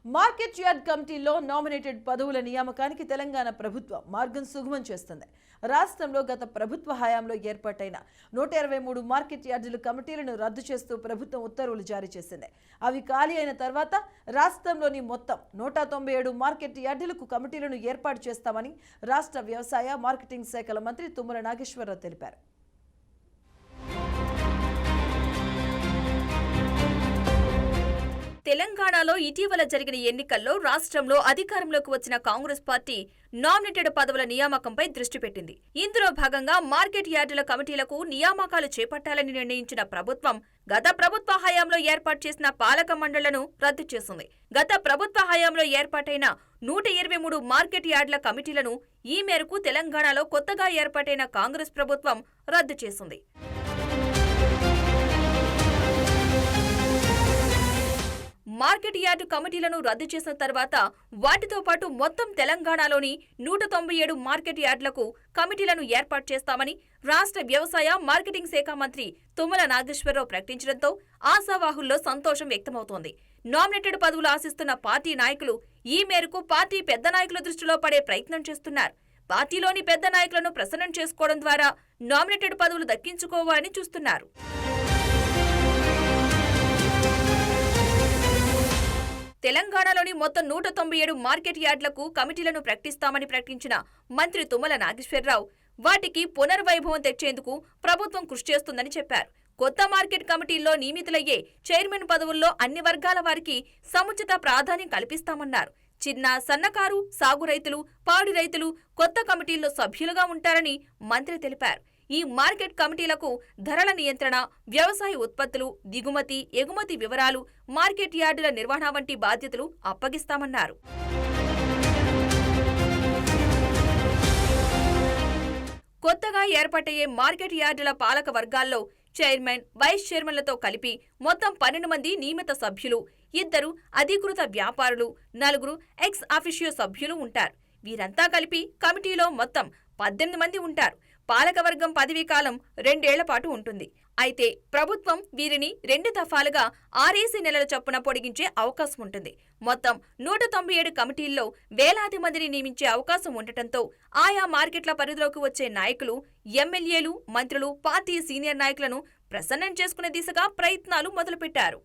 Market yard కమిటీలో nominated పదవుల నియామకానికి తెలంగాణ ప్రభుత్వం మార్గం సుగమం చేస్తుంది. రాష్ట్రంలో గత ప్రభుత్వ హయాంలో ఏర్పాటైన 123 మార్కెట్ యార్డుల కమిటీలను రద్దు చేస్తూ ప్రభుత్వం ఉత్తర్వులు జారీ చేసింది. అవి ఖాళీ అయిన తర్వాత రాష్ట్రంలోని మొత్తం 197 మార్కెట్ యార్డులకు కమిటీలను ఏర్పాటు చేస్తామని రాష్ట్ర వ్యవసాయ మార్కెటింగ్ శాఖల మంత్రి తుమ్మల నాగేశ్వరరావు తెలిపారు. తెలంగాణలో ఇటీవల జరిగిన ఎన్నికల్లో రాష్ట్రంలో అధికారంలోకి వచ్చిన కాంగ్రెస్ పార్టీ నామినేటెడ్ పదవుల నియామకంపై దృష్టి పెట్టింది. ఇందులో భాగంగా మార్కెట్ యార్డుల కమిటీలకు నియామకాలు చేపట్టాలని నిర్ణయించిన ప్రభుత్వం గత ప్రభుత్వ హయాంలో ఏర్పాటు చేసిన పాలక మండళ్లను రద్దు చేసింది. గత ప్రభుత్వ హయాంలో ఏర్పాటైన 123 మార్కెట్ యార్డుల కమిటీలను ఈ మేరకు తెలంగాణలో కొత్తగా ఏర్పాటైన కాంగ్రెస్ ప్రభుత్వం రద్దు చేసింది. మార్కెట్ యార్డు కమిటీలను రద్దు చేసిన తర్వాత వాటితో పాటు మొత్తం తెలంగాణలోని 197 మార్కెట్ యార్డులకు కమిటీలను ఏర్పాటు చేస్తామని రాష్ట్ర వ్యవసాయ మార్కెటింగ్ శాఖ మంత్రి తుమ్మల నాగేశ్వరరావు ప్రకటించడంతో ఆశావాహుల్లో సంతోషం వ్యక్తమవుతోంది. నామినేటెడ్ పదవులు ఆశిస్తున్న పార్టీ నాయకులు ఈ మేరకు పార్టీ పెద్ద నాయకుల దృష్టిలో పడే ప్రయత్నం చేస్తున్నారు. పార్టీలోని పెద్ద నాయకులను ప్రసన్నం చేసుకోవడం ద్వారా నామినేటెడ్ పదవులు దక్కించుకోవాలని చూస్తున్నారు. తెలంగాణలోని మొత్తం 197 మార్కెట్ యార్డులకు కమిటీలను ప్రకటిస్తామని ప్రకటించిన మంత్రి తుమ్మల నాగేశ్వరరావు వాటికి పునర్వైభవం తెచ్చేందుకు ప్రభుత్వం కృషి చేస్తుందని చెప్పారు. కొత్త మార్కెట్ కమిటీల్లో నియమితులయ్యే చైర్మన్ పదవుల్లో అన్ని వర్గాల వారికి సముచిత ప్రాధాన్యం కల్పిస్తామన్నారు. చిన్న, సన్నకారు, సాగు రైతులు, పాడి రైతులు కొత్త కమిటీల్లో సభ్యులుగా ఉంటారని మంత్రి తెలిపారు. ఈ మార్కెట్ కమిటీలకు ధరల నియంత్రణ, వ్యవసాయ ఉత్పత్తులు, దిగుమతి, ఎగుమతి వివరాలు, మార్కెట్ యార్డుల నిర్వహణ వంటి బాధ్యతలు అప్పగిస్తామన్నారు. కొత్తగా ఏర్పాటయ్యే మార్కెట్ యార్డుల పాలక వర్గాల్లో చైర్మన్, వైస్ చైర్మన్లతో కలిపి మొత్తం 12 మంది నియమిత సభ్యులు, 2 అధీకృత వ్యాపారులు, 4 ఎక్స్ అఫిషియో సభ్యులు ఉంటారు. వీరంతా కలిపి కమిటీలో మొత్తం 18 మంది ఉంటారు. పాలకవర్గం పదవీ కాలం 2 ఏళ్ల పాటు ఉంటుంది. అయితే ప్రభుత్వం వీరిని 2 దఫాలుగా 6 నెలల చొప్పున పొడిగించే అవకాశం ఉంటుంది. మొత్తం 197 కమిటీల్లో వేలాది మందిని నియమించే అవకాశం ఉండటంతో ఆయా మార్కెట్ల పరిధిలోకి వచ్చే నాయకులు, ఎమ్మెల్యేలు, మంత్రులు పార్టీ సీనియర్ నాయకులను ప్రసన్నం చేసుకునే దిశగా ప్రయత్నాలు మొదలుపెట్టారు.